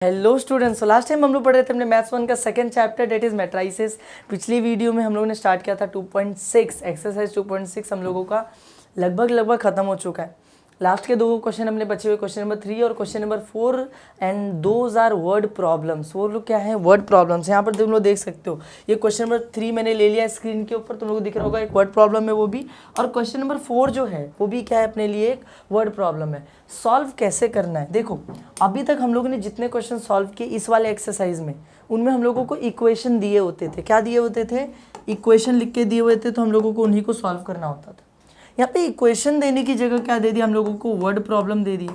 Hello students, last time हम लोग पढ़ रहे थे अपने मैथ्स 1 का second chapter that is matrices. पिछली वीडियो में हम लोगों ने स्टार्ट किया था 2.6 एक्सरसाइज 2.6 हम लोगों का लगभग खत्म हो चुका है। लास्ट के दो क्वेश्चन हमने बचे हुए, क्वेश्चन नंबर 3 और question number 4 and those are word problems. वो लोग क्या है, वर्ड प्रॉब्लम्स। यहाँ पर तुम लोग देख सकते हो, ये क्वेश्चन नंबर 3 मैंने ले लिया स्क्रीन के ऊपर, तुम लोग को दिख रहा होगा एक वर्ड प्रॉब्लम है वो भी, और क्वेश्चन नंबर 4 जो है वो भी क्या है, अपने लिए एक वर्ड प्रॉब्लम है। सॉल्व कैसे करना है, देखो अभी तक हम लोगों ने जितने क्वेश्चन सॉल्व किए इस वाले एक्सरसाइज में, उनमें हम लोगों को इक्वेशन दिए होते थे। क्या दिए होते थे? इक्वेशन लिख के दिए हुए थे, तो हम लोगों को उन्हीं को सॉल्व करना होता था। यहाँ पे इक्वेशन देने की जगह क्या दे दिया, हम लोगों को वर्ड प्रॉब्लम दे दी।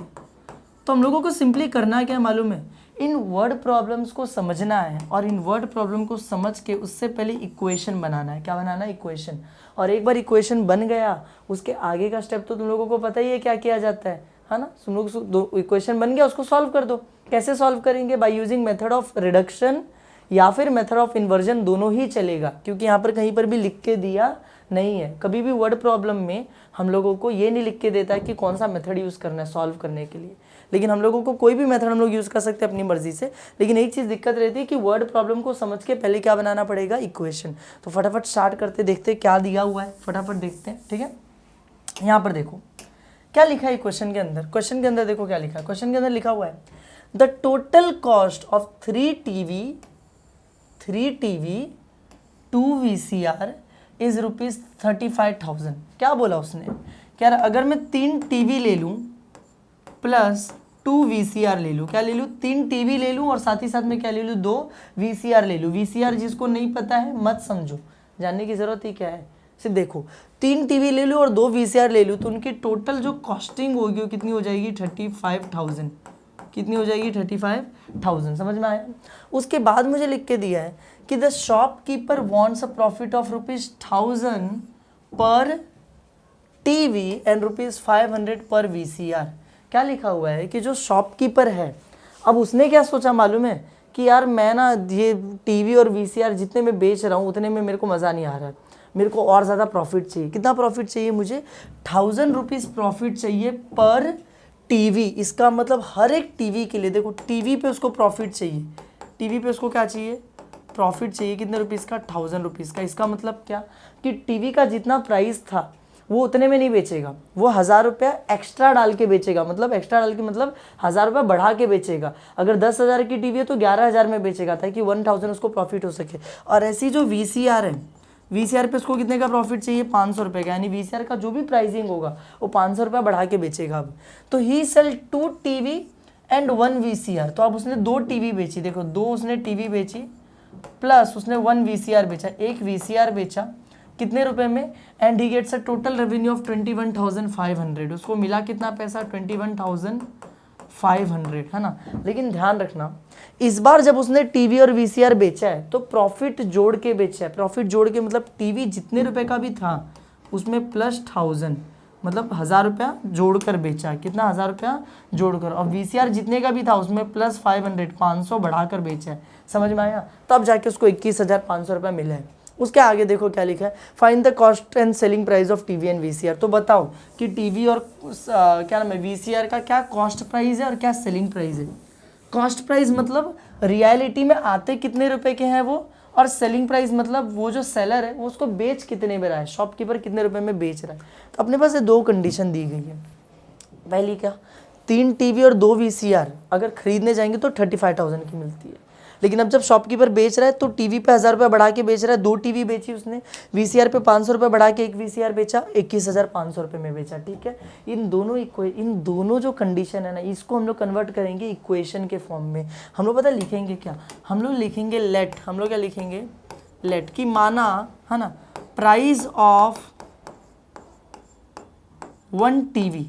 तो हम लोगों को सिंपली करना क्या मालूम है, इन वर्ड प्रॉब्लम्स को समझना है, और इन वर्ड प्रॉब्लम को समझ के उससे पहले इक्वेशन बनाना है। क्या बनाना है? इक्वेशन। और एक बार इक्वेशन बन गया, उसके आगे का स्टेप तो तुम लोगों को पता ही है क्या किया जाता है ना। तुम लोग इक्वेशन बन गया, उसको सॉल्व कर दो। कैसे सॉल्व करेंगे? By using method of reduction या फिर मेथड ऑफ इन्वर्जन, दोनों ही चलेगा, क्योंकि यहाँ पर कहीं पर भी लिख के दिया नहीं है। कभी भी वर्ड प्रॉब्लम में हम लोगों को ये नहीं लिख के देता है कि कौन सा मेथड यूज़ करना है सॉल्व करने के लिए, लेकिन हम लोगों को कोई भी मेथड हम लोग यूज़ कर सकते हैं अपनी मर्जी से। लेकिन एक चीज़ दिक्कत रहती है कि वर्ड प्रॉब्लम को समझ के पहले क्या बनाना पड़ेगा, इक्वेशन। तो फटाफट स्टार्ट करते, देखते हैं क्या दिया हुआ है, फटाफट देखते हैं, ठीक है। यहाँ पर देखो क्या लिखा है क्वेश्चन के अंदर। क्वेश्चन के अंदर देखो क्या लिखा है, क्वेश्चन के अंदर लिखा हुआ है the total cost of 3 TV 2 VCR is ₹35,000। क्या बोला उसने, क्या अगर मैं 3 TV ले लूँ प्लस 2 VCR ले लूँ, क्या ले लूँ, 3 TV ले लूँ और साथ ही साथ में क्या ले लूँ, 2 VCR ले लूँ। VCR जिसको नहीं पता है मत समझो, जानने की ज़रूरत ही क्या है, सिर्फ देखो 3 TV ले लूँ और 2 VCR ले लूँ, तो उनकी टोटल जो कॉस्टिंग होगी वो कितनी हो जाएगी, 35,000। कितनी हो जाएगी, 35,000। समझ में आया? उसके बाद मुझे लिख के दिया है कि the shopkeeper wants a profit of ₹1,000 पर TV एंड ₹500 पर VCR। क्या लिखा हुआ है कि जो शॉपकीपर है, अब उसने क्या सोचा मालूम है कि यार मैं ना ये TV और VCR जितने में बेच रहा हूँ उतने में मेरे को मज़ा नहीं आ रहा है, मेरे को और ज़्यादा प्रॉफिट चाहिए। कितना प्रॉफिट चाहिए मुझे? ₹1,000 प्रॉफिट चाहिए पर TV। इसका मतलब हर एक TV के लिए, देखो TV पे उसको प्रॉफिट चाहिए, TV पे उसको क्या चाहिए, प्रॉफिट चाहिए। कितने रुपीज़ का? ₹1,000 का। इसका मतलब क्या कि TV का जितना प्राइस था वो उतने में नहीं बेचेगा, वो ₹1,000 एक्स्ट्रा डाल के बेचेगा। मतलब एक्स्ट्रा डाल के मतलब ₹1,000 बढ़ा के बेचेगा। अगर 10,000 की TV है तो 11,000 में बेचेगा, ताकि 1,000 उसको प्रॉफिट हो सके। और ऐसी जो VCR है, VCR पे उसको कितने का प्रॉफिट चाहिए, ₹500 का। यानी VCR का जो भी प्राइसिंग होगा वो ₹500 बढ़ा के बेचेगा। अब तो ही सेल 2 TV एंड 1 VCR। तो अब उसने 2 TV बेची, देखो 2 उसने TV बेची प्लस उसने 1 VCR बेचा, एक VCR बेचा कितने रुपए में, and he gets a total revenue of 21,500। उसको मिला कितना पैसा, 21,500, है ना। लेकिन ध्यान रखना, इस बार जब उसने TV और VCR बेचा है तो प्रॉफिट जोड़ के बेचा है। प्रॉफिट जोड़ के मतलब TV जितने रुपए का भी था उसमें प्लस 1,000, मतलब ₹1,000 जोड़कर बेचा। कितना? ₹1,000 जोड़कर। और VCR जितने का भी था उसमें प्लस 500 बढ़ाकर बेचा है। समझ में आया? तब जाके उसको ₹21,500 मिले हैं। उसके आगे देखो क्या लिखा है, find the cost and selling price of TV and VCR। तो बताओ कि TV और क्या नाम है, VCR का क्या कॉस्ट प्राइस है और क्या सेलिंग प्राइस है। कॉस्ट प्राइस मतलब रियलिटी में आते कितने रुपए के हैं वो, और सेलिंग प्राइस मतलब वो जो सेलर है वो उसको बेच कितने में रहा है, शॉपकीपर कितने रुपए में बेच रहा है। तो अपने पास ये 2 कंडीशन दी गई है। पहली क्या, 3 TV और 2 VCR अगर खरीदने जाएंगे तो 35,000 की मिलती है। लेकिन अब जब शॉपकीपर बेच रहा है तो TV पे ₹1,000 बढ़ा के बेच रहा है, 2 TV बेची उसने, VCR पे ₹500 बढ़ा के 1 VCR बेचा, ₹21,500 में बेचा। ठीक है, इन दोनों जो कंडीशन है ना, इसको हम लोग कन्वर्ट करेंगे इक्वेशन के फॉर्म में। हम लोग पता लिखेंगे क्या, हम लोग लिखेंगे लेट। हम लोग क्या लिखेंगे, लेट की माना है ना, प्राइस ऑफ 1 TV,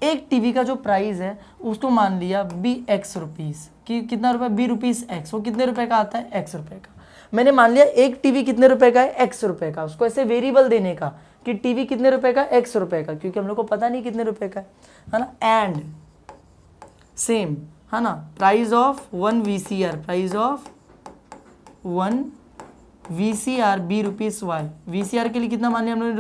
एक TV का जो प्राइस है उसको मान लिया BX रुपीज़, कि कितना रुपए, ₹B X। वो कितने रुपए का आता है, X रुपए का। मैंने मान लिया एक TV कितने रुपए का है, X रुपए का। उसको ऐसे वेरिएबल देने का कि TV कितने रुपए का, X रुपए का, क्योंकि हम लोग को पता नहीं कितने रुपए का है ना। एंड सेम है ना, price of 1 VCR, price of 1 VCR ₹Y। VCR के लिए कितना मान लिया हमने,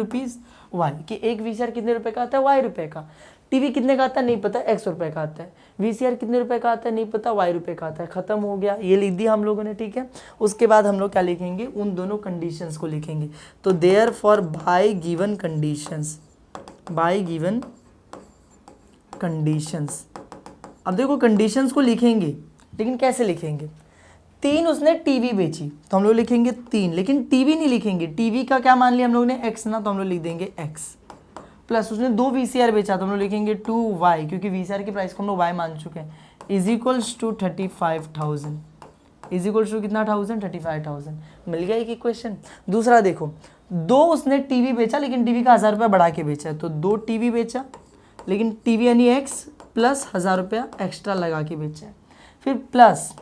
₹Y, कि एक VCR कितने रुपए का आता है, Y रुपए का। टीवी कितने का आता है नहीं पता, x रुपए का आता है। वीसीआर कितने रुपए का आता है नहीं पता, y रुपए का आता है। खत्म हो गया, ये लिख दिया हम लोगों ने, ठीक है। उसके बाद हम लोग क्या लिखेंगे, उन दोनों कंडीशंस को लिखेंगे। तो therefore by given conditions, by given conditions. अब देखो कंडीशंस को लिखेंगे, लेकिन कैसे लिखेंगे। 3 उसने टीवी बेची तो हम लोग लिखेंगे 3, लेकिन टीवी नहीं लिखेंगे, टीवी का क्या मान लिया हम लोग ने x ना, तो हम लोग लिख देंगे x। प्लस उसने 2 वीसीआर बेचा तो हम लोग लिखेंगे 2y, क्योंकि वीसीआर की प्राइस को हम लोग y मान चुके हैं। Is equals to 35,000, is equals to कितना 1000, 35,000। मिल गया एक इक्वेशन। दूसरा देखो, 2 उसने टीवी बेचा लेकिन टीवी का 1000 रुपया बढ़ा के बेचा है, तो 2 टीवी बेचा लेकिन टीवी यानी x प्लस 1000 रुपया एक्स्ट्रा लगा के बेचा है। फिर प्लस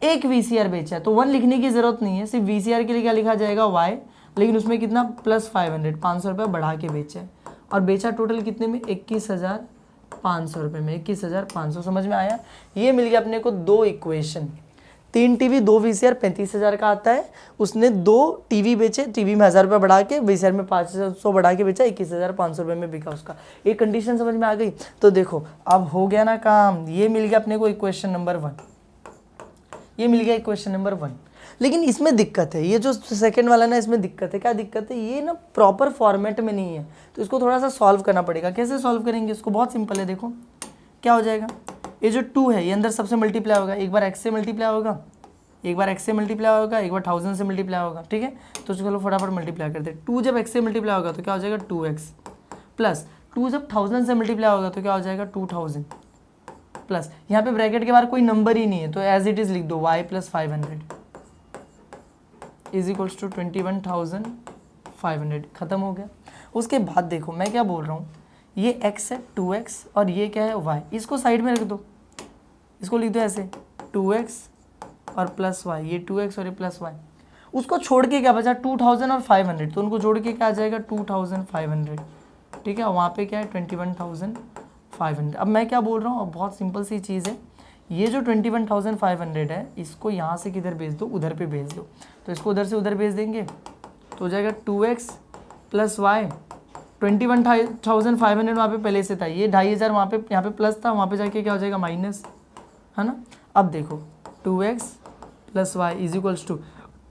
1 वीसीआर बेचा है, तो 1 लिखने की जरूरत नहीं है, सिर्फ वीसीआर के लिए क्या लिखा जाएगा y, लेकिन उसमें कितना प्लस 500, 500 रुपया बढ़ा के बेचा है। और बेचा टोटल कितने में, 21,500 रुपये में, 21,500। समझ में आया। ये मिल गया अपने को 2 इक्वेशन। 3 टीवी 2 वीसीआर 35,000 का आता है। उसने 2 टीवी बेचे, टीवी में 1000 रुपये बढ़ा के, वीसीआर में 500 बढ़ा के बेचा, 21,500 रुपये में बिका उसका। एक कंडीशन समझ में आ गई। तो देखो अब हो गया ना काम, ये मिल गया अपने को इक्वेशन नंबर 1, ये मिल गया इक्वेशन नंबर 1। लेकिन इसमें दिक्कत है, ये जो सेकंड वाला ना, इसमें दिक्कत है। क्या दिक्कत है, ये ना प्रॉपर फॉर्मेट में नहीं है, तो इसको थोड़ा सा सॉल्व करना पड़ेगा। कैसे सॉल्व करेंगे इसको, बहुत सिंपल है। देखो क्या हो जाएगा, ये जो 2 है ये अंदर सबसे मल्टीप्लाई होगा, एक बार x से मल्टीप्लाई होगा, एक बार x से मल्टीप्लाई होगा, एक बार 1000 से मल्टीप्लाई होगा, ठीक है। तो चलो फटाफट मल्टीप्लाई करते हैं। 2 जब x से मल्टीप्लाई होगा तो क्या हो जाएगा 2x, प्लस 2 जब 1000 से मल्टीप्लाई होगा तो क्या हो जाएगा 2000, प्लस यहाँ पे ब्रैकेट के बाहर कोई नंबर ही नहीं है तो एज इट इज लिख दो y plus 500 is equals to 21,500। खत्म हो गया। उसके बाद देखो मैं क्या बोल रहा हूँ, ये x है 2x और ये क्या है y, इसको साइड में रख दो, इसको लिख दो ऐसे 2x और प्लस y, ये 2x और ये प्लस y। उसको छोड़ के क्या बचा 2000 और 500, तो उनको जोड़ के क्या आ जाएगा 2500, ठीक है। वहाँ पे क्या है 21,500। अब मैं क्या बोल रहा हूँ, अब बहुत सिंपल सी चीज़ है, ये जो 21,500 है इसको यहाँ से किधर भेज दो, उधर पे भेज दो। तो इसको उधर से उधर भेज देंगे तो हो जाएगा 2x प्लस y। 21,500 वहाँ पे पहले से था, ये 2,500 वहाँ पे, यहाँ पे प्लस था, वहाँ पे जाके क्या हो जाएगा माइनस, है ना। अब देखो 2x plus y is equals to,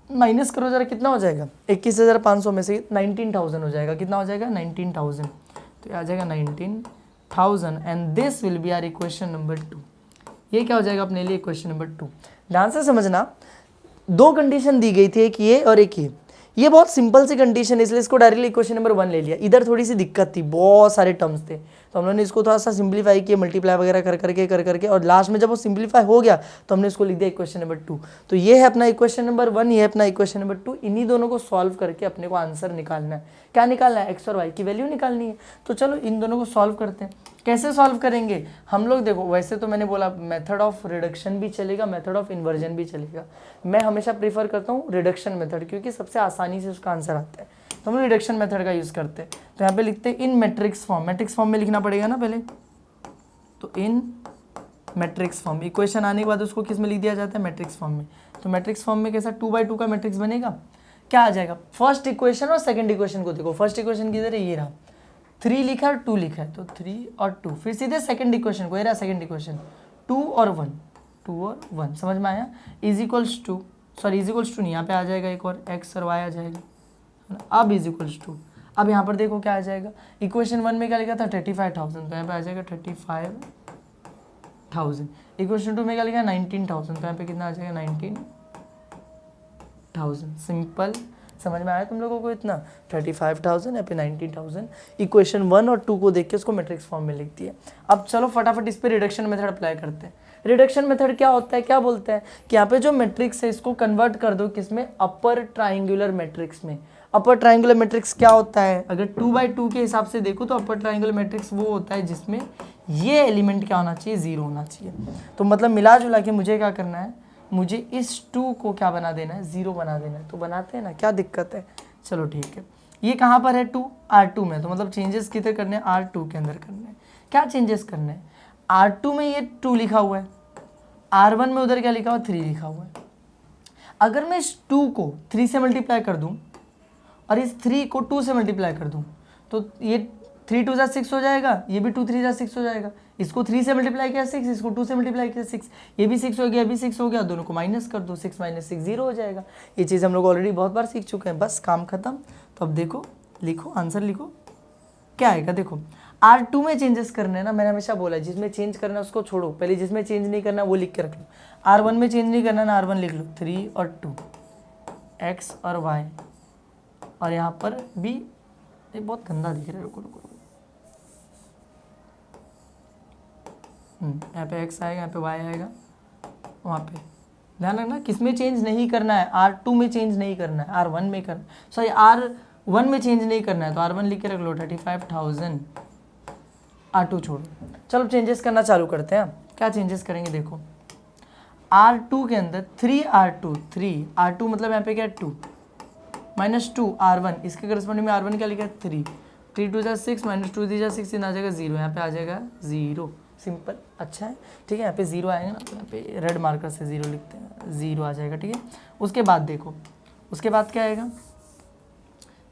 minus करो जरा कितना हो जाएगा, 21,500 में से 19,000 हो जाएगा। कितना हो जाएगा 19,000, तो ये आ जाएगा 19,000 and this will be our equation number 2। ये क्या हो जाएगा अपने लिए इक्वेशन नंबर 2। ध्यान से समझना, 2 कंडीशन दी गई थी, एक ये और एक ये बहुत सिंपल सी कंडीशन है, इसलिए इसको डायरेक्टली इक्वेशन नंबर 1 ले लिया। इधर थोड़ी सी दिक्कत थी, बहुत सारे टर्म्स थे, तो हम लोगों ने इसको थोड़ा सा सिंप्लीफाई किया, मल्टीप्लाई वगैरह कर करके और लास्ट में जब वो सिंप्लीफाई हो गया तो हमने इसको लिख दिया इक्वेशन नंबर 2। तो ये है अपना इक्वेशन नंबर 1, ये है अपना इक्वेशन नंबर 2। इन्हीं दोनों को सॉल्व करके अपने को आंसर निकालना है। क्या निकालना है, एक्स और वाई की वैल्यू निकालनी है। तो चलो इन दोनों को सॉल्व करते हैं। कैसे सॉल्व करेंगे हम लोग, देखो वैसे तो मैंने बोला मेथड ऑफ रिडक्शन भी चलेगा, मेथड ऑफ इन्वर्जन भी चलेगा। मैं हमेशा प्रीफर करता हूँ रिडक्शन मेथड, क्योंकि सबसे आसानी से उसका आंसर आता है, तो हम रिडक्शन मेथड का यूज़ करते हैं। तो यहाँ पे लिखते हैं इन मैट्रिक्स फॉर्म, मैट्रिक्स फॉर्म में लिखना पड़ेगा ना पहले, तो इन मैट्रिक्स फॉर्म, इक्वेशन आने के बाद उसको किस में लिख दिया जाता है, मैट्रिक्स फॉर्म में। तो मैट्रिक्स फॉर्म में कैसा 2x2 का मैट्रिक्स बनेगा। क्या आ जाएगा, फर्स्ट इक्वेशन और सेकंड इक्वेशन को देखो, फर्स्ट इक्वेशन किधर है, ये रहा, 3 लिखा और 2 लिखा है, तो 3 और 2। फिर सीधे सेकंड इक्वेशन को, ये रहा सेकंड इक्वेशन, 2 और 1, 2 और 1, समझ में आया। Is equals to, sorry is equals to नहीं, यहाँ पे आ जाएगा एक और x और y आ जाएगा, अब इज इक्वल्स टू। अब यहाँ पर देखो क्या आ जाएगा, इक्वेशन 1 में क्या लिखा था 35,000, तो यहाँ पे आ जाएगा 35,000। इक्वेशन 2 में क्या लिखा 19,000, तो यहाँ पे कितना आ जाएगा 19,000। सिंपल, समझ में आया तुम लोगों को इतना, 35,000 यहाँ पे 19,000। इक्वेशन 1 और 2 को देख के उसको मैट्रिक्स फॉर्म में लिख दिया। अब चलो फटाफट इस पे रिडक्शन मेथड अप्लाई करते हैं। रिडक्शन मेथड क्या होता है, क्या बोलते हैं कि यहाँ पे जो मैट्रिक्स है इसको कन्वर्ट कर दो किसमें, अपर ट्राइंगुलर मैट्रिक्स में। अपर ट्राइंगुलर मैट्रिक्स क्या होता है, अगर 2x2 के हिसाब से देखो तो अपर ट्राइंगुलर मैट्रिक्स वो होता है जिसमें ये एलिमेंट क्या होना चाहिए, 0 होना चाहिए। तो मतलब मिला जुला के मुझे क्या करना है, मुझे इस 2 को क्या बना देना है, 0 बना देना है। तो बनाते हैं ना, क्या दिक्कत है, चलो ठीक है। ये कहाँ पर है 2, R2 में, तो मतलब चेंजेस किधर करने हैं, R2 के अंदर करने हैं। क्या चेंजेस करने हैं, R2 में ये 2 लिखा हुआ है, R1 में उधर क्या लिखा हुआ है 3 लिखा हुआ है। अगर मैं इस 2 को 3 से मल्टीप्लाई कर दूं और इस 3 को 2 से मल्टीप्लाई कर दूं, तो ये 3 2 6 हो जाएगा, ये भी 2 3 6 हो जाएगा, इसको 3 से मल्टीप्लाई किया 6, इसको 2 से मल्टीप्लाई किया 6, ये भी 6 हो गया, ये भी 6 हो गया, दोनों को माइनस कर दो, 6 - 6 0 हो जाएगा। ये चीज़ हम लोग ऑलरेडी बहुत बार सीख चुके हैं, बस काम खत्म। तो अब देखो, लिखो आंसर लिखो, क्या आएगा देखो। R2 में चेंजेस करने हैं ना, मैंने हमेशा बोला है जिसमें चेंज करना है उसको छोड़ो, पहले जिसमें चेंज नहीं करना वो लिख के रख लो। R1 में चेंज नहीं करना ना, R1 लिख लो 3 और 2, x और y, और यहाँ पर भी ये बहुत गंदा दिख रहा है, रुको रुको रुको, यहाँ पे x आएगा, यहाँ पे y आएगा, वहाँ पे ध्यान रखना किस में चेंज नहीं करना है, R2 में चेंज नहीं करना है, R1 में करना, सॉरी R1 में चेंज नहीं करना है, तो R1 लिख के रख लो 35,000, R2 छोड़ो। चलो चेंजेस करना चालू करते हैं। क्या चेंजेस करेंगे देखो, R2 के अंदर 3R2 मतलब यहाँ पे क्या है 2 -2 R1, इसके करस्पॉन्डिंग में R1 क्या लिखा है 3 2 जा 6 -2 3 जा 6, आ जाएगा 0, यहाँ पे आ जाएगा 0, सिंपल, अच्छा है, ठीक है। यहाँ पे 0 आएगा ना, तो यहाँ पे रेड मार्कर से 0 लिखते हैं, 0 आ जाएगा, ठीक है। उसके बाद देखो, उसके बाद क्या आएगा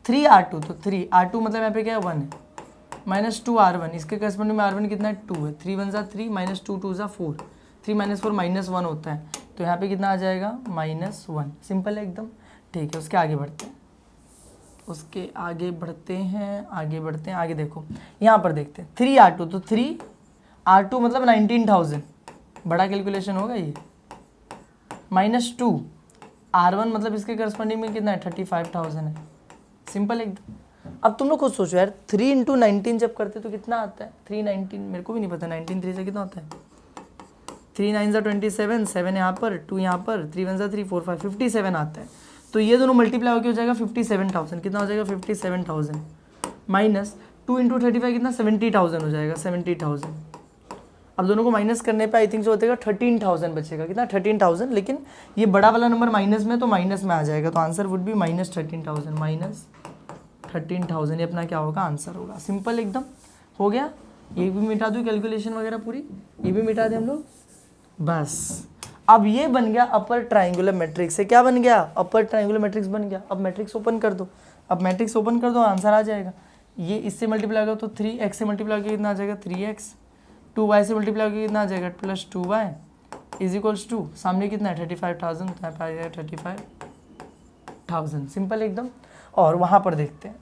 3R2, तो 3R2 मतलब यहाँ पे क्या है 1 है, -2 R1, इसके करस्पॉन्डिंग में R1 कितना है 2 है, 3 1 जा 3 -2 2 जा 4, 3 - 4 -1 होता है, तो यहाँ पे कितना आ जाएगा -1, सिंपल है एकदम, ठीक है। उसके आगे बढ़ते हैं, उसके आगे बढ़ते हैं, आगे देखो, यहाँ पर देखते हैं 3R2, तो 3R2 मतलब 19,000, बड़ा कैलकुलेशन होगा ये, -2 R1 मतलब इसके करस्पॉन्डिंग में कितना है 35,000 है, सिंपल एकदम। अब तुम लोग खुद सोचो यार, 3 × 19 जब करते तो कितना आता है, 319, मेरे को भी नहीं पता 19 3 से कितना होता है, 3 9 × 27, 7 यहाँ पर, 2 यहाँ पर, 3 1 3 4 5 57 आता है, तो ये दोनों मल्टीप्लाई होकर हो जाएगा 57,000, कितना हो जाएगा 57,000 माइनस 2 × 35 कितना 70,000 हो जाएगा, 70,000। अब दोनों को माइनस करने पे आई थिंक जो होगा 13,000 बचेगा, कितना 13,000, लेकिन ये बड़ा वाला नंबर माइनस में, तो माइनस में आ जाएगा, तो आंसर वुड बी -13,000, ये अपना क्या होगा आंसर होगा, सिंपल एकदम हो गया। ये भी मिटा दूँ कैलकुलेशन वगैरह पूरी, ये भी मिटा दें हम लोग, बस। अब ये बन गया अपर ट्राइंगुलर मैट्रिक्स, से क्या बन गया अपर ट्राइंगुलर मैट्रिक्स बन गया। अब मैट्रिक्स ओपन कर दो, आंसर आ जाएगा। ये इससे मल्टीप्लाई करो तो 3x से मल्टीप्लाई करके कितना आ जाएगा 3x, 2y से मल्टीप्लाई करके कितना आ जाएगा +2y = सामने कितना है 35,000, तो यहाँ पे आ जाएगा 35,000, सिंपल एकदम। और वहाँ पर देखते हैं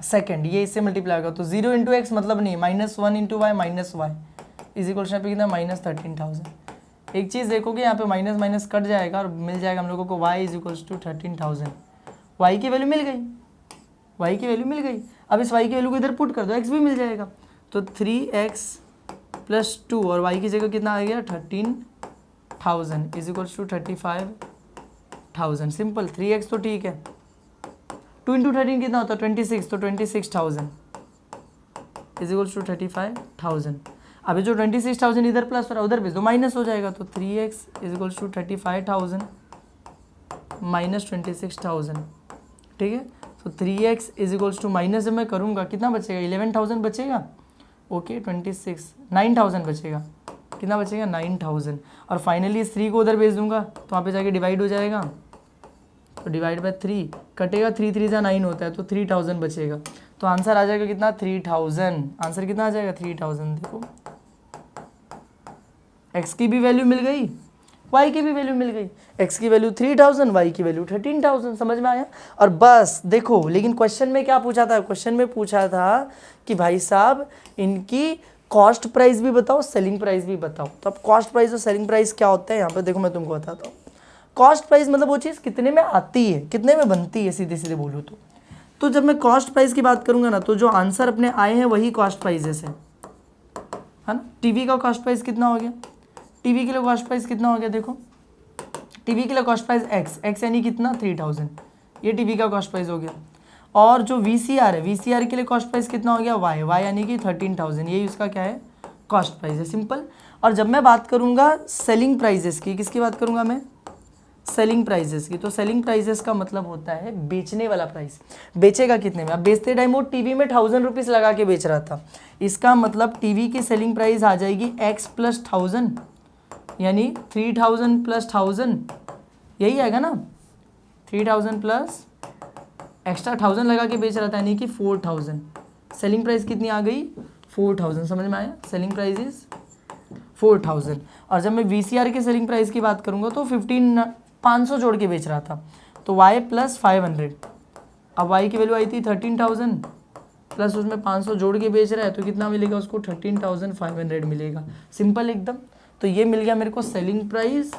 सेकंड, ये इससे मल्टीप्लाई करो तो 0 × x मतलब नहीं, -1 × y -y पे कितना -13,000। एक चीज़ देखोगे यहाँ पे माइनस माइनस कट जाएगा और मिल जाएगा हम लोगों को y = 13,000, y की वैल्यू मिल गई, अब इस y की वैल्यू को इधर पुट कर दो, x भी मिल जाएगा, तो 3x + 2 और y की जगह कितना आ गया 13,000 = 35,000, सिंपल। 3x तो ठीक है, 2 × 13 कितना होता है 26, तो 26,000 = 35,000। अभी जो 26,000 इधर प्लस हो रहा है उधर भेज दो, माइनस हो जाएगा, तो 3x = 35,000 - 26,000, ठीक है। तो 3x = माइनस जब मैं करूँगा कितना बचेगा 11,000 बचेगा, ओके 9,000 बचेगा, कितना बचेगा 9,000। और फाइनली इस 3 को उधर भेज दूंगा तो वहाँ पे जाके डिवाइड हो जाएगा, तो डिवाइड बाय 3 कटेगा, 3 3 जा 9 होता है, तो 3,000 बचेगा, तो आंसर आ जाएगा कितना 3,000। आंसर कितना आ जाएगा 3,000। देखो x की भी वैल्यू मिल गई, y की भी वैल्यू मिल गई, x की वैल्यू 3,000, y की वैल्यू 13,000, समझ में आया। और बस देखो, लेकिन क्वेश्चन में क्या पूछा था, क्वेश्चन में पूछा था कि भाई साहब इनकी कॉस्ट प्राइस भी बताओ, सेलिंग प्राइस भी बताओ। तो अब कॉस्ट प्राइस और सेलिंग प्राइस क्या होता है यहाँ पर देखो मैं तुमको बताता हूँ। कॉस्ट प्राइस मतलब वो चीज़ कितने में आती है, कितने में बनती है, सीधे सीधे बोलूँ तो जब मैं कॉस्ट प्राइस की बात करूँगा ना, तो जो आंसर अपने आए हैं वही कॉस्ट प्राइजेस है ना। टीवी का कॉस्ट प्राइस कितना हो गया, टीवी के लिए कॉस्ट प्राइस कितना हो गया, देखो टीवी के लिए कॉस्ट प्राइस x यानी कितना 3,000, ये टीवी का कॉस्ट प्राइस हो गया। और जो VCR है, VCR के लिए कॉस्ट प्राइस कितना हो गया y यानी कि 13,000, यही उसका क्या है कॉस्ट प्राइस है, सिंपल। और जब मैं बात करूँगा सेलिंग प्राइजेस की, किसकी बात करूँगा मैं, सेलिंग प्राइजेस की, तो सेलिंग प्राइजेस का मतलब होता है बेचने वाला प्राइस, बेचेगा कितने में। अब बेचते टाइम वो टीवी में 1,000 रुपीज़ लगा के बेच रहा था, इसका मतलब टीवी की सेलिंग प्राइस आ जाएगी x + 1,000 यानी 3,000 + 1,000, यही आएगा ना, 3,000 प्लस एक्स्ट्रा 1,000 लगा के बेच रहा था यानी कि 4,000, सेलिंग प्राइस कितनी आ गई 4000, समझ में आया, सेलिंग प्राइस इज 4000। और जब मैं VCR के सेलिंग प्राइस की बात करूंगा तो 500 जोड़ के बेच रहा था, तो y प्लस 500, अब y की वैल्यू आई थी 13,000 प्लस उसमें 500 जोड़ के बेच रहा है तो कितना मिलेगा उसको 13,500 मिलेगा, सिंपल एकदम। तो ये मिल गया मेरे को सेलिंग प्राइस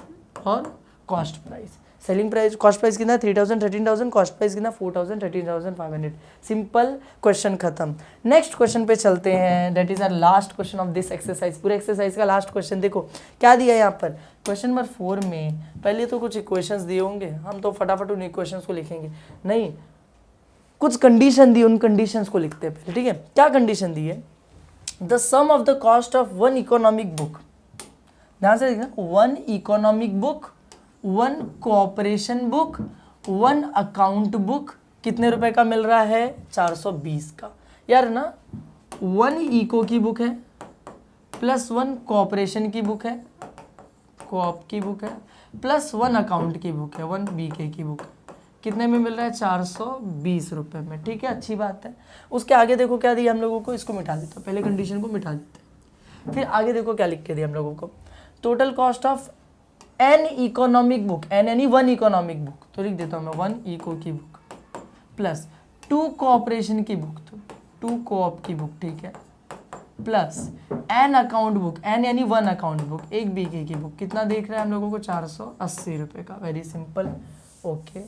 और cost price. Selling price cost price कितना 3,000 13,000, कॉस्ट प्राइस कितना 4,000 13,500, सिंपल, क्वेश्चन खत्म। नेक्स्ट क्वेश्चन पे चलते हैं, that is our last question of this exercise. पूरे एक्सरसाइज का लास्ट क्वेश्चन देखो क्या दिया है यहाँ पर। क्वेश्चन नंबर 4 में पहले तो कुछ इक्वेशंस दिए होंगे, हम तो फटाफट उन इक्वेशंस को लिखेंगे, नहीं कुछ कंडीशन दी, उन कंडीशंस को लिखते हैं पहले, ठीक है। क्या कंडीशन दी है, the sum of the cost of one economic book, ध्यान से देखना, one economic book, one cooperation book, one account book कितने रुपए का मिल रहा है 420 का। यार ना वन इको की बुक है प्लस वन कोऑपरेशन की बुक है, कोऑप की बुक है, प्लस वन अकाउंट की बुक है, वन बीके की बुक है, कितने में मिल रहा है 420 रुपए में, ठीक है, अच्छी बात है। उसके आगे देखो क्या दिया हम लोगों को, इसको मिटा देते हैं, पहले कंडीशन को मिटा देते हैं, फिर आगे देखो क्या लिख के दिया हम लोगों को, total cost of an economic book, an यानी वन इकोनॉमिक बुक, तो लिख देता हूँ मैं वन इको की बुक, प्लस टू कोऑपरेशन की बुक, तो टू कोऑप की बुक, ठीक है, plus an account book, an यानी वन अकाउंट बुक, एक बीके की बुक, कितना देख रहे हैं हम लोगों को 480 रुपये का, वेरी सिंपल, ओके।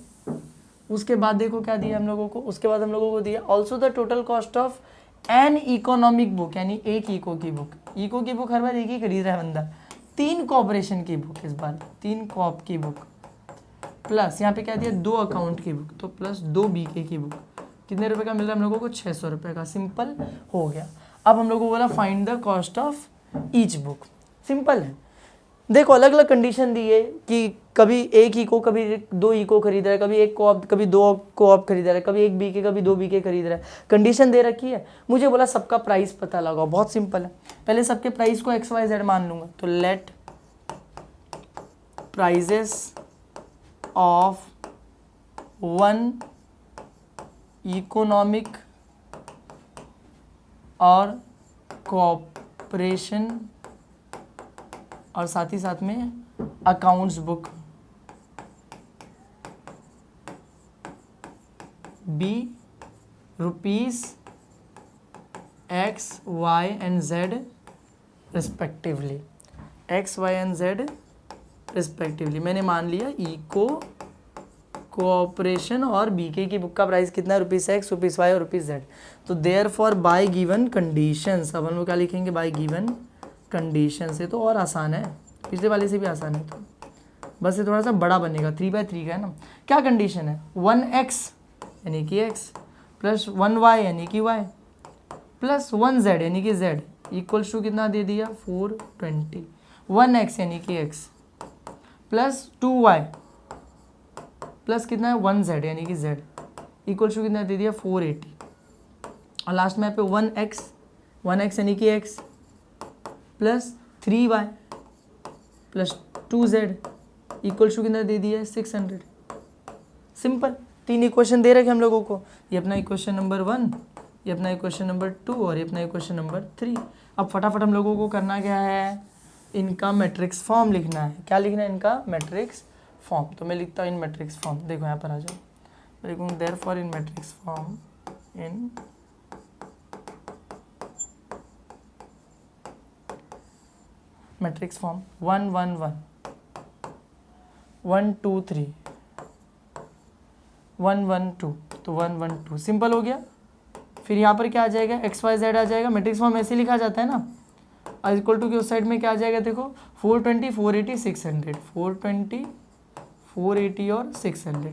उसके बाद देखो क्या दिया हम लोगों को, उसके बाद हम लोगों को दिया also the total cost of an economic book, यानी एक इको की बुक, इको की बुक हर बार एक ही खरीद रहा है बंदा, तीन कॉपरेशन की बुक, इस बार तीन कॉप की बुक, प्लस यहाँ पे क्या दिया दो अकाउंट की बुक, तो प्लस दो बीके की बुक, कितने रुपए का मिल रहा है हम लोगों को 600 रुपये का, सिंपल हो गया। अब हम लोगों को बोला find the cost of each book, simple है। देखो अलग अलग कंडीशन दी है कि कभी एक इको कभी दो इको खरीद रहा है, कभी एक कोऑप कभी दो कोऑप खरीद रहा है, कभी एक बीके कभी दो बीके खरीद रहा है, कंडीशन दे रखी है। मुझे बोला सबका प्राइस पता लगाओ, बहुत सिंपल है, पहले सबके प्राइस को XYZ मान लूंगा, तो let prices of one economic और कोऑपरेशन और साथ ही साथ में accounts book be rupees X, Y and Z respectively, X, Y and Z respectively. मैंने मान लिया इको, कोऑपरेशन और बीके की बुक का प्राइस कितना है ₹X, ₹Y और ₹Z। तो therefore by given conditions, अब हम लोग क्या लिखेंगे बाय गिवन कंडीशन से, तो और आसान है, पिछले वाले से भी आसान है, तो बस ये थोड़ा सा बड़ा बनेगा, 3/3 का है ना। क्या कंडीशन है 1x यानी कि x प्लस 1y यानी कि y प्लस 1z यानी कि z इक्वल्स टू कितना दे दिया 420, 1x यानी कि x प्लस 2y प्लस कितना है 1z यानी कि z इक्वल्स टू कितना दे दिया 480, और लास्ट में पे 1x यानी कि x plus 3y plus 2z equals to कितना दे दिया है 600। सिंपल, तीन इक्वेशन दे रखे हम लोगों को, ये अपना इक्वेशन नंबर 1, ये अपना इक्वेशन नंबर 2 और ये अपना इक्वेशन नंबर 3। अब फटाफट हम लोगों को करना क्या है, इनका मैट्रिक्स फॉर्म लिखना है। क्या लिखना है इनका मैट्रिक्स फॉर्म, तो मैं लिखता हूँ इन मैट्रिक्स फॉर्म, देखो यहाँ पर आ जाओ, मैं लिखूँगा therefore in matrix form, in matrix form 1 1 1 1 2 3 1 1 2, तो 1 1 2 सिंपल हो गया। फिर यहाँ पर क्या आ जाएगा XYZ आ जाएगा, मैट्रिक्स फॉर्म ऐसे लिखा जाता है ना, इक्वल टू के उस साइड में क्या आ जाएगा देखो 420 480 600, 420 480 और 600।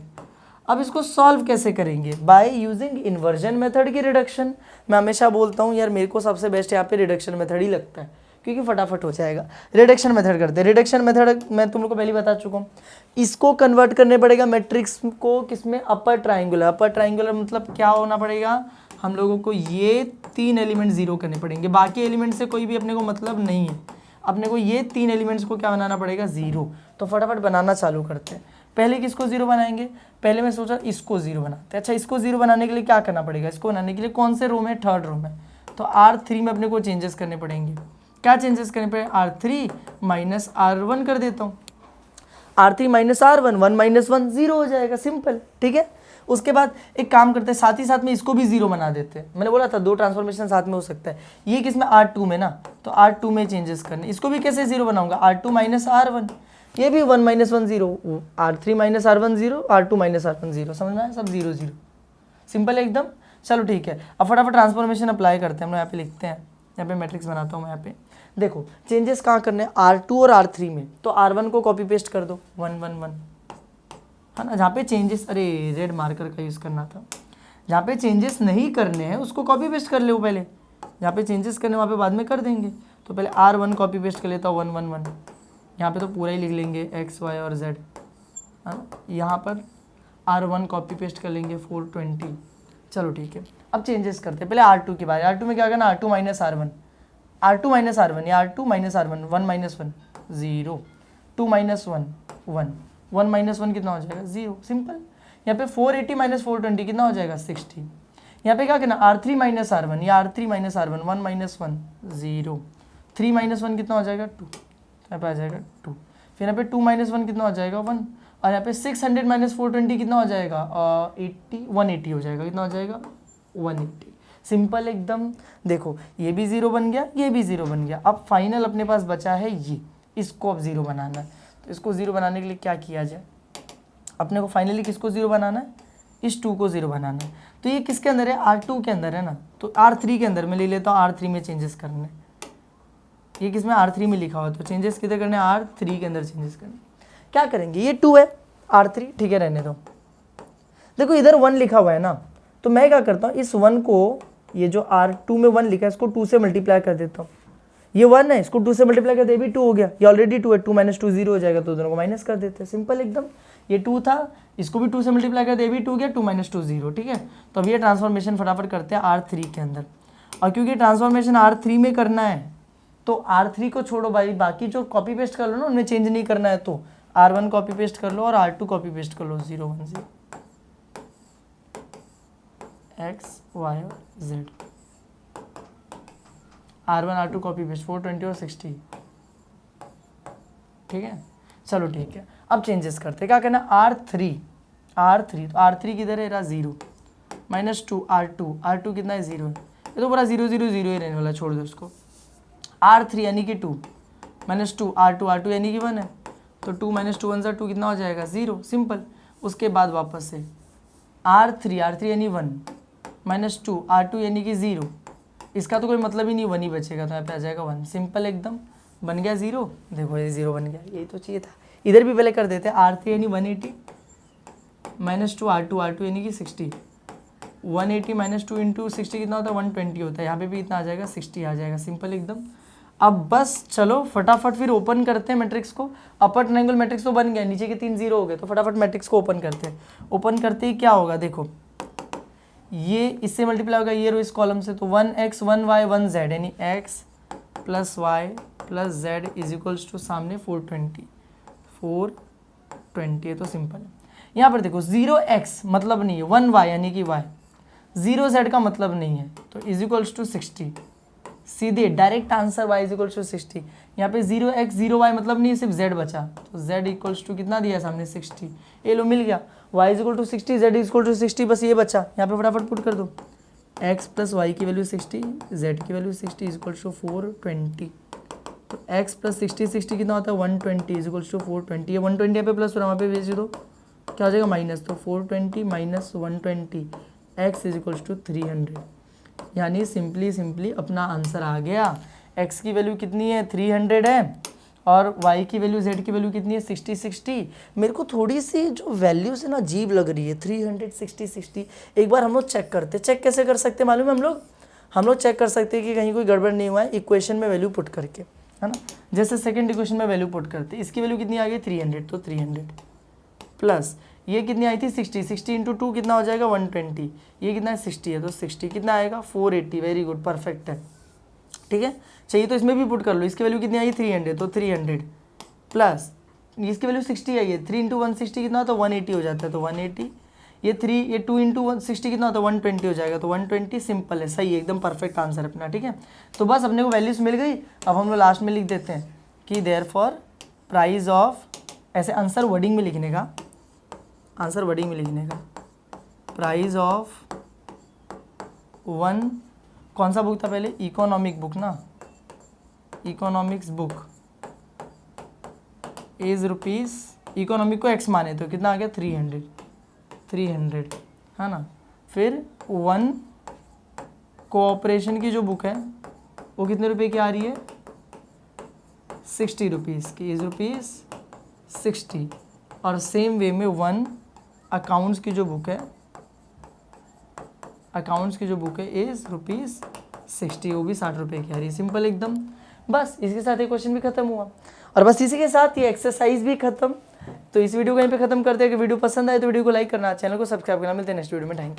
अब इसको सॉल्व कैसे करेंगे, बाय यूजिंग इन्वर्जन मेथड की रिडक्शन। मैं हमेशा बोलता हूँ यार मेरे को सबसे बेस्ट यहाँ पे रिडक्शन मेथड ही लगता है, क्योंकि फटाफट हो जाएगा। रिडक्शन मेथड करते हैं, रिडक्शन मेथड मैं तुम लोग को पहले बता चुका हूँ। इसको कन्वर्ट करने पड़ेगा मैट्रिक्स को किसमें, अपर ट्राइंगुलर। अपर ट्राइंगुलर मतलब क्या होना पड़ेगा, हम लोगों को ये 3 एलिमेंट जीरो करने पड़ेंगे, बाकी एलिमेंट से कोई भी अपने को मतलब नहीं है, अपने को ये 3 एलिमेंट्स को क्या बनाना पड़ेगा जीरो। तो फटाफट बनाना चालू करते हैं। पहले किसको 0 बनाएंगे, पहले मैं सोचा इसको 0 बनाते। अच्छा, इसको 0 बनाने के लिए क्या करना पड़ेगा, इसको बनाने के लिए कौन से रो में, थर्ड रो में, तो R3 में अपने को चेंजेस करने पड़ेंगे। क्या चेंजेस करने पड़ेंगे, R3 माइनस R1 कर देता हूँ। R3 माइनस R1, 1 माइनस 1 0 हो जाएगा, सिंपल। ठीक है, उसके बाद एक काम करते हैं, साथ ही साथ में इसको भी 0 बना देते हैं। मैंने बोला था 2 ट्रांसफॉर्मेशन साथ में हो सकता है। ये किसमें, R2 में ना, तो R2 में चेंजेस करने। इसको भी कैसे 0 बनाऊंगा, R2 माइनस R1, ये भी 1 minus 1 0, R3 minus R1 0, R2 minus R1 0, समझ में आया, सब 0 0, सिंपल है एकदम। चलो ठीक है, अब फटाफट ट्रांसफॉर्मेशन अप्लाई करते हैं। हम लोग यहाँ पे लिखते हैं, यहाँ पे मैट्रिक्स बनाता हूँ मैं। यहाँ पे देखो चेंजेस कहाँ करने हैं, R2 और R3 में, तो R1 को कॉपी पेस्ट कर दो, 1 1 1, है ना। जहाँ पे चेंजेस, अरे रेड मार्कर का यूज़ करना था, जहाँ पे चेंजेस नहीं करने हैं उसको कॉपी पेस्ट कर लो पहले, जहाँ पे चेंजेस करने वहाँ पे बाद में कर देंगे। तो पहले R1 कॉपी पेस्ट कर लेता हूँ, 1 1 1, यहाँ पे तो पूरा ही लिख लेंगे x y और z, है ना। यहाँ पर R1 कॉपी पेस्ट कर लेंगे 420। चलो ठीक है, अब चेंजेस करते हैं। पहले R2 की बात, R2 में क्या करना, R2 minus R1, R2 minus R1 या R2 minus R1, 1 minus 1 0, 2 minus 1 1, 1 minus 1 कितना हो जाएगा, 0, सिंपल। यहाँ पे 480 माइनस 420 कितना हो जाएगा, 60। यहाँ पे क्या करना, R3 माइनस R1 या R3 minus R1, 1 minus 1 0, 3 minus 1 कितना हो जाएगा, 2, यहाँ पे आ जाएगा 2। फिर यहाँ पे 2 माइनस 1 कितना हो जाएगा, 1, और यहाँ पे 600 माइनस 420 कितना हो जाएगा, 180 हो जाएगा, कितना हो जाएगा, 180, सिंपल एकदम। देखो ये भी 0 बन गया, ये भी 0 बन गया। अब फाइनल अपने पास बचा है ये, इसको अब 0 बनाना है। तो इसको 0 बनाने के लिए क्या किया जाए, अपने को फाइनली किसको 0 बनाना है, इस 2 को 0 बनाना है। तो ये किसके अंदर है, R2 के अंदर है ना, तो R3 के अंदर मैं ले लेता हूँ, R3 में चेंजेस करने। ये किसमें, R3 में लिखा हुआ है, तो चेंजेस किधर करने, R3 के अंदर चेंजेस करने। क्या करेंगे, ये 2 है, R3 ठीक है रहने दो। देखो इधर 1 लिखा हुआ है ना, तो मैं क्या करता हूँ, इस 1 को, ये जो R2 में 1 लिखा है इसको 2 से मल्टीप्लाई कर देता हूँ। ये 1 है, इसको 2 से मल्टीप्लाई कर दे, भी 2 हो गया, ये ऑलरेडी 2 है, 2 माइनस 2 0 हो जाएगा, तो दोनों को माइनस कर देते हैं, सिंपल एकदम। ये 2 था, इसको भी 2 से मल्टीप्लाई कर दे, भी 2 हो गया, 2 माइनस 2 0, ठीक है। तो अब ये ट्रांसफॉर्मेशन फटाफट करते हैं R3 के अंदर, और क्योंकि ट्रांसफॉर्मेशन R3 में करना है तो R3 को छोड़ो भाई, बाकी जो कॉपी पेस्ट कर लो ना, उनमें चेंज नहीं करना है, तो R1 कॉपी पेस्ट कर लो और R2 कॉपी पेस्ट कर लो, 0 1 0, x y और z, R1 R2 copy paste, 420 और 60, ठीक है। चलो ठीक है, अब चेंजेस करते हैं। क्या करना, R3 तो R3 किधर है, 0 माइनस 2 R2 कितना है, 0 है, ये तो पूरा 0 0 0 ही रहने वाला, छोड़ दो इसको। R3 यानी कि 2 माइनस 2 R2 यानी कि 1 है, तो 2 माइनस 2 1 सा 2 कितना हो जाएगा, 0, सिंपल। उसके बाद वापस से R3 यानी 1 माइनस 2 R2 यानी कि 0, इसका तो कोई मतलब ही नहीं, 1 ही बचेगा, तो यहाँ पे आ जाएगा 1, सिंपल एकदम, बन गया 0। देखो ये 0 बन गया, यही तो चाहिए था। इधर भी पहले कर देते हैं, R3 यानी 180 माइनस 2 R2 यानी कि 60, 180 माइनस 2 इंटू 60 कितना होता है, 120 होता है, यहाँ पे भी इतना आ जाएगा, 60 आ जाएगा, सिंपल एकदम। अब बस चलो फटाफट फिर ओपन करते हैं मैट्रिक्स को। अपर ट्रायंगल मैट्रिक्स तो बन गया, नीचे के 3 0 हो गए, तो फटाफट मैट्रिक्स को ओपन करते हैं। ओपन करते ही क्या होगा, देखो ये इससे मल्टीप्लाई होगा, ये रो इस कॉलम से, तो 1x 1y 1z यानी x plus y plus z is equals to सामने 420 है, तो सिंपल है। यहाँ पर देखो 0x मतलब नहीं है, 1y यानी कि y, 0z का मतलब नहीं है, तो इज इक्वल्स टू 60, सीधे direct answer y is equals to 60। यहाँ पे 0x 0y मतलब नहीं है, सिर्फ z बचा, तो z इक्वल्स टू कितना दिया सामने, 60, ये लो मिल गया, y is equal to 60 z is equal to 60, बस ये बचा। यहाँ पे फटाफट पुट कर दो, x प्लस वाई की वैल्यू 60, z की वैल्यू 60 इज इक्वल्स टू 420, तो x प्लस 60 कितना होता है, 120 इज इक्वल्स टू 420, ये 120 यहाँ पे प्लस वहाँ पे भेज दो, क्या हो जाएगा माइनस, तो 420 minus 120 x is equals to 300, यानी सिंपली अपना आंसर आ गया। x की वैल्यू कितनी है, 300 है, और y की वैल्यू, z की वैल्यू कितनी है, 60। मेरे को थोड़ी सी जो वैल्यूज है ना अजीब लग रही है, 300 60। एक बार हम लोग चेक करते, चेक कैसे कर सकते हैं मालूम है, हम लोग चेक कर सकते हैं कि कहीं कोई गड़बड़ नहीं हुआ है, इक्वेशन में वैल्यू पुट करके, है ना। जैसे सेकंड इक्वेशन में वैल्यू पुट करते, इसकी वैल्यू कितनी आ गई, 300, तो 300 प्लस ये कितनी आई थी, 60 इंटू 2 कितना हो जाएगा, 120, ये कितना है 60 है, तो 60 कितना आएगा, 480, वेरी गुड, परफेक्ट है, ठीक है। चाहिए तो इसमें भी पुट कर लो, इसकी वैल्यू कितनी आई, 300, तो 300 प्लस इसकी वैल्यू 60 आई है, 3 इंटू 160 कितना होता है 180 हो जाता है, तो 180, ये 2 इंटू 160 कितना होता है 120 हो जाएगा, तो 120 सिंपल है, सही है, एकदम परफेक्ट आंसर अपना, ठीक है। तो बस अपने को वैल्यूज मिल गई। अब हम लोग लास्ट में लिख देते हैं कि देयरफॉर प्राइस ऑफ, ऐसे आंसर वर्डिंग में लिखने का, आंसर वर्डिंग में लिखने का, प्राइस ऑफ वन, कौन सा बुक था पहले, इकोनॉमिक बुक ना, economics book is rupees, economic को एक्स माने तो कितना आ गया 300 है ना। फिर वन कोऑपरेशन की जो बुक है वो कितने रुपए की आ रही है 60 रुपीज़ की, इज रुपीज़ 60। और सेम वे में वन अकाउंट्स की जो बुक है, अकाउंट्स की जो बुक है इज रुपीज़ 60, वो भी 60 रुपये की आ रही है, सिंपल एकदम। बस इसके साथ ये क्वेश्चन भी खत्म हुआ और बस इसी के साथ ये एक्सरसाइज भी खत्म। तो इस वीडियो को यहीं पे खत्म करते हैं। कि वीडियो पसंद आए तो वीडियो को लाइक करना, चैनल को सब्सक्राइब करना। मिलते हैं नेक्स्ट वीडियो में, थैंक यू।